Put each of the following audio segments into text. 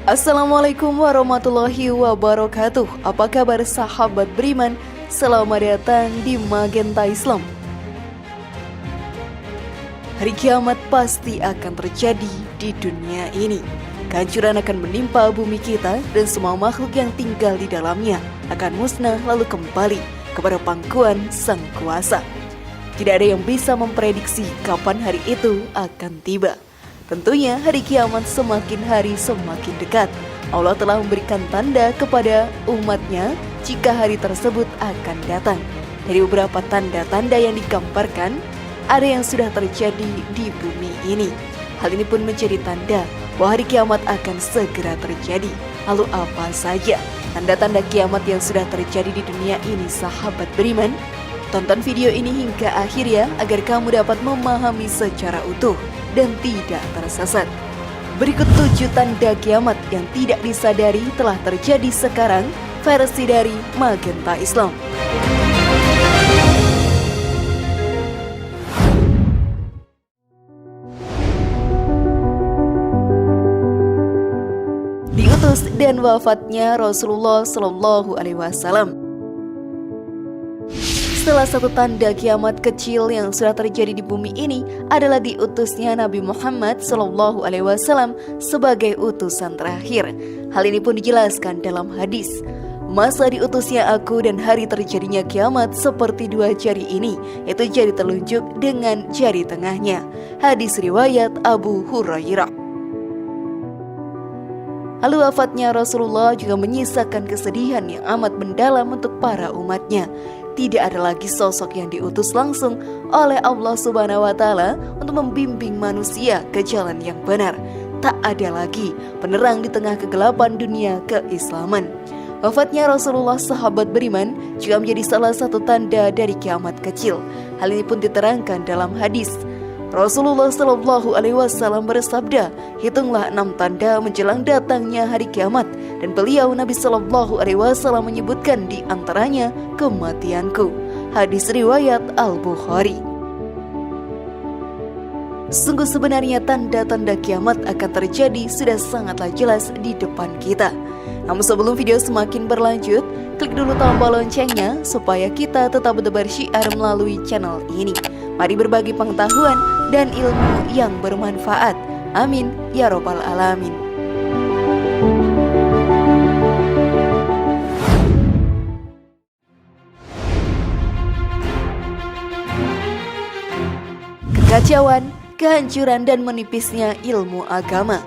Assalamualaikum warahmatullahi wabarakatuh. Apa kabar sahabat beriman? Selamat datang di Magenta Islam. Hari kiamat pasti akan terjadi di dunia ini. Kehancuran akan menimpa bumi kita dan semua makhluk yang tinggal di dalamnya akan musnah lalu kembali kepada pangkuan Sang Kuasa. Tidak ada yang bisa memprediksi kapan hari itu akan tiba. Tentunya hari kiamat semakin hari semakin dekat. Allah telah memberikan tanda kepada umatnya jika hari tersebut akan datang. Dari beberapa tanda-tanda yang digambarkan, ada yang sudah terjadi di bumi ini. Hal ini pun menjadi tanda bahwa hari kiamat akan segera terjadi. Lalu apa saja tanda-tanda kiamat yang sudah terjadi di dunia ini, sahabat beriman? Tonton video ini hingga akhir ya, agar kamu dapat memahami secara utuh dan tidak tersesat. Berikut 7 tanda kiamat yang tidak disadari telah terjadi sekarang, versi dari Magenta Islam. Diutus dan wafatnya Rasulullah Shallallahu Alaihi Wasallam. Salah satu tanda kiamat kecil yang sudah terjadi di bumi ini adalah diutusnya Nabi Muhammad Shallallahu Alaihi Wasallam sebagai utusan terakhir. Hal ini pun dijelaskan dalam hadis. Masa diutusnya aku dan hari terjadinya kiamat seperti 2 jari ini, yaitu jari telunjuk dengan jari tengahnya. Hadis riwayat Abu Hurairah. Lalu wafatnya Rasulullah juga menyisakan kesedihan yang amat mendalam untuk para umatnya. Tidak ada lagi sosok yang diutus langsung oleh Allah Subhanahu wa Ta'ala untuk membimbing manusia ke jalan yang benar. Tak ada lagi penerang di tengah kegelapan dunia keislaman. Wafatnya Rasulullah, sahabat beriman, juga menjadi salah satu tanda dari kiamat kecil. Hal ini pun diterangkan dalam hadis. Rasulullah Shallallahu Alaihi Wasallam bersabda, hitunglah 6 tanda menjelang datangnya hari kiamat, dan beliau Nabi Shallallahu Alaihi Wasallam menyebutkan di antaranya kematianku. Hadis riwayat Al-Bukhari. Sungguh sebenarnya tanda-tanda kiamat akan terjadi sudah sangatlah jelas di depan kita. Namun sebelum video semakin berlanjut, klik dulu tombol loncengnya supaya kita tetap bersyiar melalui channel ini. Mari berbagi pengetahuan dan ilmu yang bermanfaat. Amin ya robbal alamin. Kekacauan, kehancuran dan menipisnya ilmu agama.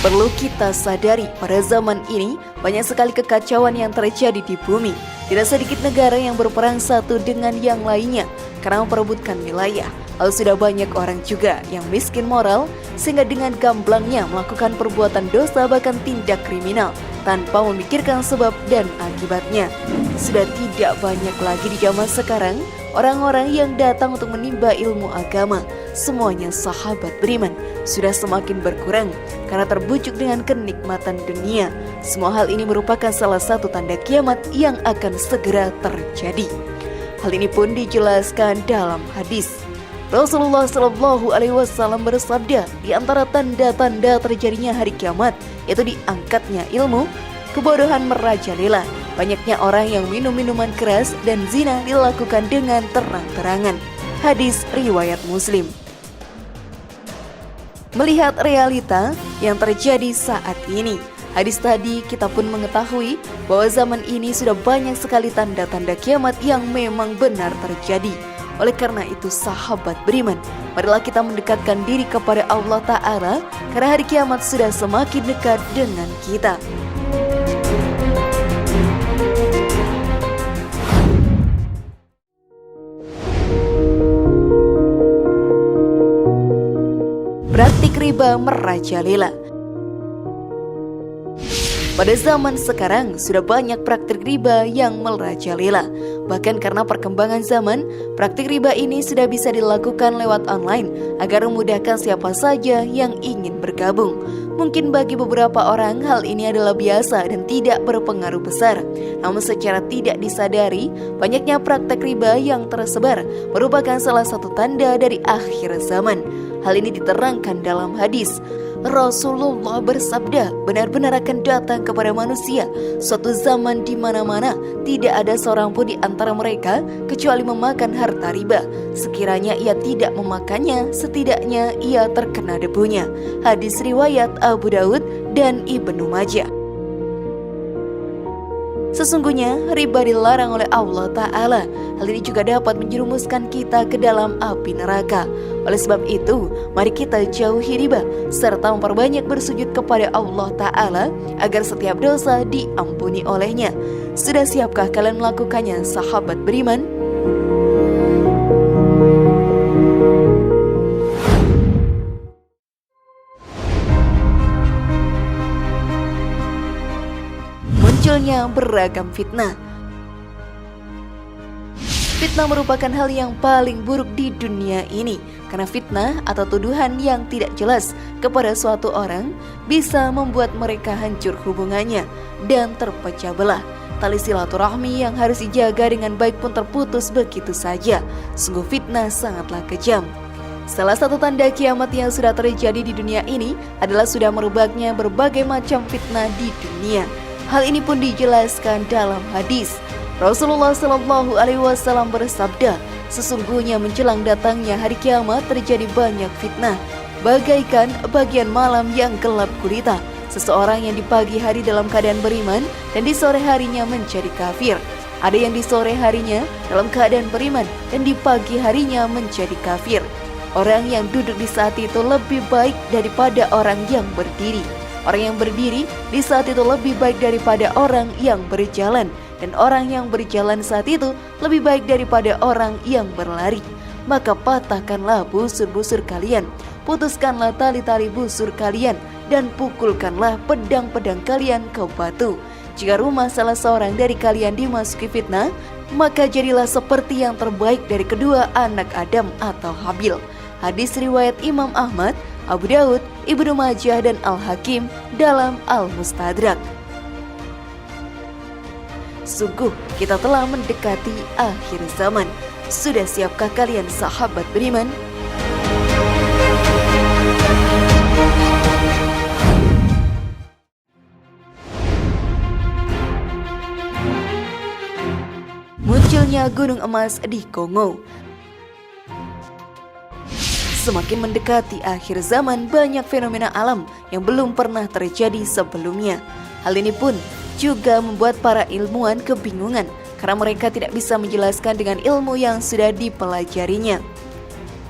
Perlu kita sadari, pada zaman ini banyak sekali kekacauan yang terjadi di bumi. Tidak sedikit negara yang berperang satu dengan yang lainnya karena memperebutkan wilayah. Lalu sudah banyak orang juga yang miskin moral sehingga dengan gamblangnya melakukan perbuatan dosa bahkan tindak kriminal tanpa memikirkan sebab dan akibatnya. Sudah tidak banyak lagi di zaman sekarang orang-orang yang datang untuk menimba ilmu agama. Semuanya sahabat beriman sudah semakin berkurang karena terbujuk dengan kenikmatan dunia. Semua hal ini merupakan salah satu tanda kiamat yang akan segera terjadi. Hal ini pun dijelaskan dalam hadis. Rasulullah Shallallahu Alaihi Wasallam bersabda, di antara tanda-tanda terjadinya hari kiamat yaitu diangkatnya ilmu, kebodohan merajalela, banyaknya orang yang minum minuman keras dan zina dilakukan dengan terang-terangan. Hadis riwayat Muslim. Melihat realita yang terjadi saat ini, hadis tadi kita pun mengetahui bahwa zaman ini sudah banyak sekali tanda-tanda kiamat yang memang benar terjadi. Oleh karena itu sahabat beriman, marilah kita mendekatkan diri kepada Allah Ta'ala karena hari kiamat sudah semakin dekat dengan kita. Praktik riba merajalela. Pada zaman sekarang sudah banyak praktik riba yang merajalela. Bahkan karena perkembangan zaman, praktik riba ini sudah bisa dilakukan lewat online agar memudahkan siapa saja yang ingin bergabung. Mungkin bagi beberapa orang hal ini adalah biasa dan tidak berpengaruh besar. Namun secara tidak disadari, banyaknya praktek riba yang tersebar merupakan salah satu tanda dari akhir zaman. Hal ini diterangkan dalam hadis. Rasulullah bersabda, benar-benar akan datang kepada manusia suatu zaman di mana-mana tidak ada seorang pun di antara mereka kecuali memakan harta riba. Sekiranya ia tidak memakannya, setidaknya ia terkena debunya. Hadis riwayat Abu Daud dan Ibnu Majah. Sesungguhnya riba dilarang oleh Allah Ta'ala. Hal ini juga dapat menjerumuskan kita ke dalam api neraka. Oleh sebab itu, mari kita jauhi riba serta memperbanyak bersujud kepada Allah Ta'ala agar setiap dosa diampuni olehnya. Sudah siapkah kalian melakukannya, sahabat beriman? Munculnya beragam fitnah. Fitnah merupakan hal yang paling buruk di dunia ini, karena fitnah atau tuduhan yang tidak jelas kepada suatu orang bisa membuat mereka hancur hubungannya dan terpecah belah. Tali silaturahmi yang harus dijaga dengan baik pun terputus begitu saja. Sungguh fitnah sangatlah kejam. Salah satu tanda kiamat yang sudah terjadi di dunia ini adalah sudah merebaknya berbagai macam fitnah di dunia. Hal ini pun dijelaskan dalam hadis. Rasulullah SAW bersabda, sesungguhnya menjelang datangnya hari kiamat terjadi banyak fitnah, bagaikan bagian malam yang gelap gulita. Seseorang yang di pagi hari dalam keadaan beriman dan di sore harinya menjadi kafir. Ada yang di sore harinya dalam keadaan beriman dan di pagi harinya menjadi kafir. Orang yang duduk di saat itu lebih baik daripada orang yang berdiri. Orang yang berdiri di saat itu lebih baik daripada orang yang berjalan, dan orang yang berjalan saat itu lebih baik daripada orang yang berlari. Maka patahkanlah busur-busur kalian, putuskanlah tali-tali busur kalian, dan pukulkanlah pedang-pedang kalian ke batu. Jika rumah salah seorang dari kalian dimasuki fitnah, maka jadilah seperti yang terbaik dari kedua anak Adam atau Habil. Hadis riwayat Imam Ahmad, Abu Daud, Ibnu Majah dan Al-Hakim dalam Al-Mustadrak. Sungguh kita telah mendekati akhir zaman. Sudah siapkah kalian, sahabat beriman? Munculnya gunung emas di Kongo. Semakin mendekati akhir zaman, banyak fenomena alam yang belum pernah terjadi sebelumnya. Hal ini pun juga membuat para ilmuwan kebingungan karena mereka tidak bisa menjelaskan dengan ilmu yang sudah dipelajarinya.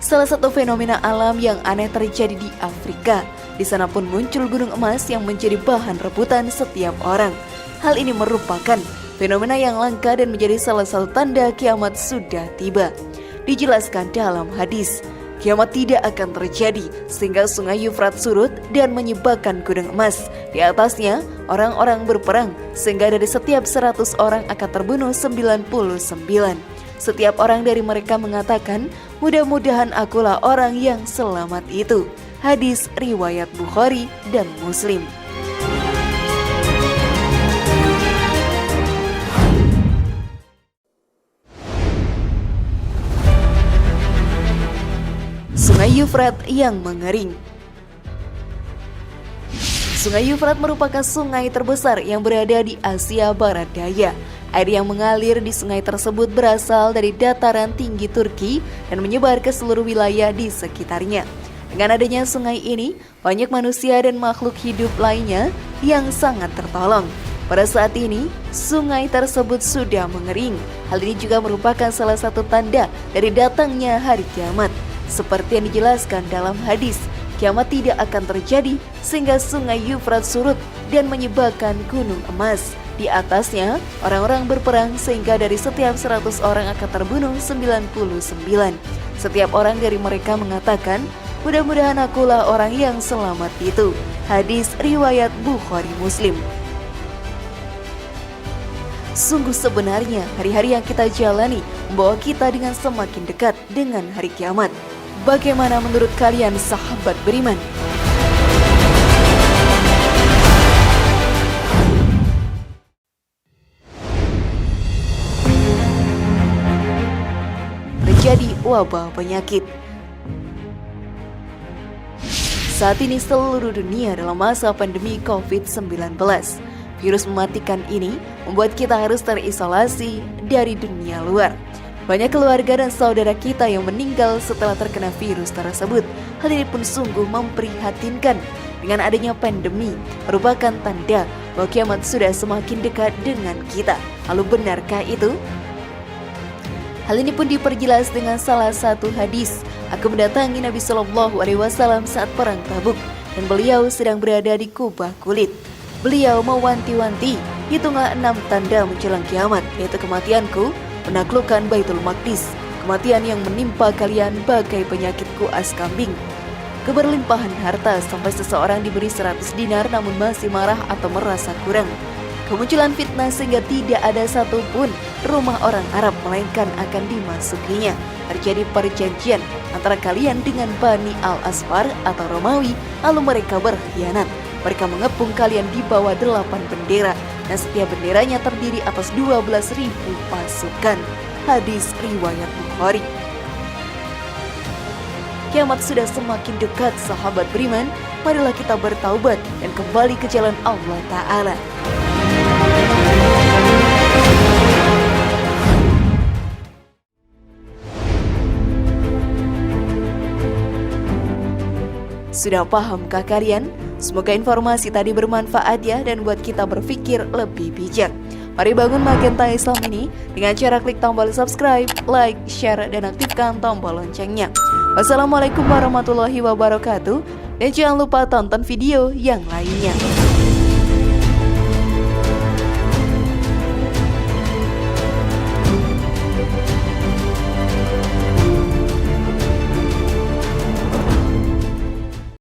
Salah satu fenomena alam yang aneh terjadi di Afrika. Di sana pun muncul gunung emas yang menjadi bahan rebutan setiap orang. Hal ini merupakan fenomena yang langka dan menjadi salah satu tanda kiamat sudah tiba. Dijelaskan dalam hadis, kiamat tidak akan terjadi sehingga sungai Yufrat surut dan menyebabkan gunung emas. Di atasnya orang-orang berperang sehingga dari setiap 100 orang akan terbunuh 99. Setiap orang dari mereka mengatakan, mudah-mudahan akulah orang yang selamat itu. Hadis riwayat Bukhari dan Muslim. Sungai Yufrat yang mengering. Sungai Yufrat merupakan sungai terbesar yang berada di Asia Barat Daya. Air yang mengalir di sungai tersebut berasal dari dataran tinggi Turki dan menyebar ke seluruh wilayah di sekitarnya. Dengan adanya sungai ini, banyak manusia dan makhluk hidup lainnya yang sangat tertolong. Pada saat ini, sungai tersebut sudah mengering. Hal ini juga merupakan salah satu tanda dari datangnya hari kiamat. Seperti yang dijelaskan dalam hadis, kiamat tidak akan terjadi sehingga sungai Yufrat surut dan menyebabkan gunung emas. Di atasnya, orang-orang berperang sehingga dari setiap 100 orang akan terbunuh 99. Setiap orang dari mereka mengatakan, mudah-mudahan akulah orang yang selamat itu. Hadis riwayat Bukhari Muslim. Sungguh sebenarnya hari-hari yang kita jalani membawa kita dengan semakin dekat dengan hari kiamat. Bagaimana menurut kalian, sahabat beriman? Terjadi wabah penyakit. Saat ini seluruh dunia dalam masa pandemi COVID-19. Virus mematikan ini membuat kita harus terisolasi dari dunia luar. Banyak keluarga dan saudara kita yang meninggal setelah terkena virus tersebut. Hal ini pun sungguh memprihatinkan. Dengan adanya pandemi merupakan tanda bahwa kiamat sudah semakin dekat dengan kita. Lalu benarkah itu? Hal ini pun diperjelas dengan salah satu hadis. Aku mendatangi Nabi Shallallahu Alaihi Wasallam saat perang Tabuk dan beliau sedang berada di kubah kulit. Beliau mewanti-wanti, hitunglah 6 tanda menjelang kiamat, yaitu kematianku, menaklukkan Baitul Maqdis, kematian yang menimpa kalian bagai penyakit kuas kambing, keberlimpahan harta sampai seseorang diberi 100 dinar namun masih marah atau merasa kurang, kemunculan fitnah sehingga tidak ada satupun rumah orang Arab melainkan akan dimasukinya, terjadi perjanjian antara kalian dengan Bani Al-Asfar atau Romawi, lalu mereka berkhianat. Mereka mengepung kalian di bawah 8 bendera dan setiap benderanya terdiri atas 12.000 pasukan. Hadis riwayat Bukhari. Kiamat sudah semakin dekat, sahabat beriman. Marilah kita bertaubat dan kembali ke jalan Allah Ta'ala. Sudah pahamkah kalian? Semoga informasi tadi bermanfaat ya dan buat kita berpikir lebih bijak. Mari bangun Magenta Islam ini dengan cara klik tombol subscribe, like, share, dan aktifkan tombol loncengnya. Wassalamualaikum warahmatullahi wabarakatuh. Dan jangan lupa tonton video yang lainnya.